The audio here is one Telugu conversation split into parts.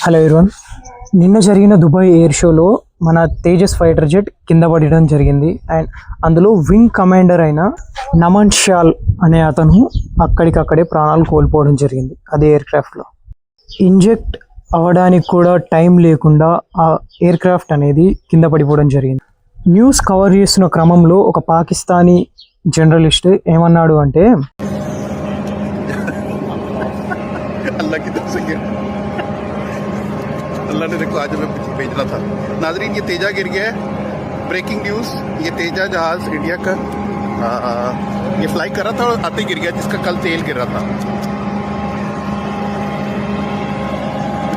హలో ఎవరీవన్, నిన్న జరిగిన దుబాయ్ ఎయిర్ షోలో మన తేజస్ ఫైటర్ జెట్ కింద పడడం జరిగింది. అండ్ అందులో వింగ్ కమాండర్ అయిన నమన్ షాల్ అనే అతను అక్కడికక్కడే ప్రాణాలు కోల్పోవడం జరిగింది. అదే ఎయిర్ క్రాఫ్ట్లో ఇంజెక్ట్ అవ్వడానికి కూడా టైం లేకుండా ఆ ఎయిర్ క్రాఫ్ట్ అనేది కింద పడిపోవడం జరిగింది. న్యూస్ కవర్ చేస్తున్న క్రమంలో ఒక పాకిస్తానీ జర్నలిస్ట్ ఏమన్నాడు అంటే, अल्लाह ने देखो आज हमें भेजना था. नाजरीन, ये तेजा गिर गया है. ब्रेकिंग न्यूज़, ये तेजा जहाज़ इंडिया का ये फ्लाई कर रहा था और आते गिर गया, जिसका कल तेल गिर रहा था.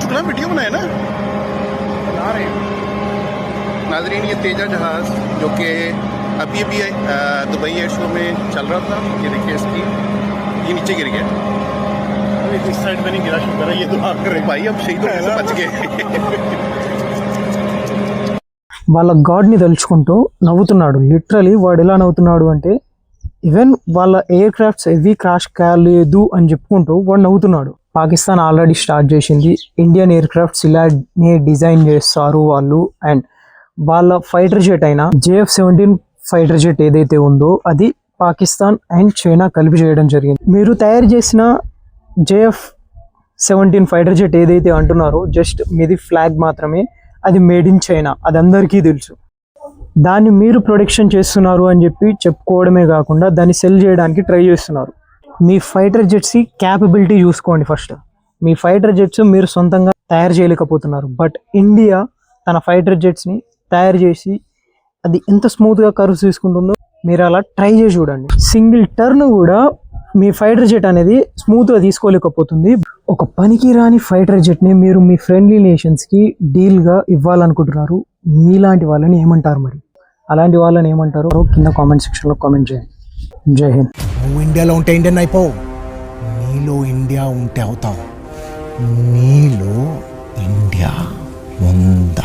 चुकला वीडियो बनाया ना बना रहे. नाजरीन, ये तेजा जहाज़ जो कि अभी दुबई एयर शो में चल रहा था, ये देखिए इसकी ये नीचे गिर गया. इस साइड में नहीं गिरा, शुक्र है. ये तो आप कर रहे भाई, अब शहीद होने से बच गए. వాళ్ళ గాడ్ని తలుచుకుంటూ నవ్వుతున్నాడు. లిటరలీ వాడు ఎలా నవ్వుతున్నాడు అంటే, ఈవెన్ వాళ్ళ ఎయిర్ క్రాఫ్ట్స్ హెవీ క్రాష్ కాలేదు అని చెప్పుకుంటూ వాడు నవ్వుతున్నాడు. పాకిస్తాన్ ఆల్రెడీ స్టార్ట్ చేసింది, ఇండియన్ ఎయిర్ క్రాఫ్ట్స్ ఇలానే డిజైన్ చేస్తారు వాళ్ళు. అండ్ వాళ్ళ ఫైటర్ జెట్ అయిన JF-17 ఫైటర్ జెట్ ఏదైతే ఉందో అది పాకిస్తాన్ అండ్ చైనా కలిపి చేయడం జరిగింది. మీరు తయారు చేసిన JF-17 ఫైటర్ జెట్ ఏదైతే అంటున్నారో జస్ట్ మీది ఫ్లాగ్ మాత్రమే, అది మేడ్ ఇన్ చైనా, అది అందరికీ తెలుసు. దాన్ని మీరు ప్రొడక్షన్ చేస్తున్నారు అని చెప్పి చెప్పుకోవడమే కాకుండా దాన్ని సెల్ చేయడానికి ట్రై చేస్తున్నారు. మీ ఫైటర్ జెట్స్ క్యాపబిలిటీ చూసుకోండి ఫస్ట్. మీ ఫైటర్ జెట్స్ మీరు సొంతంగా తయారు చేయలేకపోతున్నారు, బట్ ఇండియా తన ఫైటర్ జెట్స్ని తయారు చేసి అది ఎంత స్మూత్గా కర్వ్స్ తీసుకుంటుందో మీరు అలా ట్రై చేసి చూడండి. సింగిల్ టర్న్ కూడా మీ ఫైటర్ జెట్ అనేది స్మూత్గా తీసుకోలేకపోతుంది. ఒక పనికి రాని ఫైటర్ జెట్ని మీరు మీ ఫ్రెండ్లీ నేషన్స్కి డీల్గా ఇవ్వాలనుకుంటున్నారు. మీలాంటి వాళ్ళని ఏమంటారు? మరి అలాంటి వాళ్ళని ఏమంటారో కింద కామెంట్ సెక్షన్లో కామెంట్ చేయండి. జై హింద్. నువ్వు ఇండియాలో ఉంటే ఇండియన్ అయిపోవు, నీలో ఇండియా ఉంటే అవుతావు. నీలో ఇండియా ఉందా?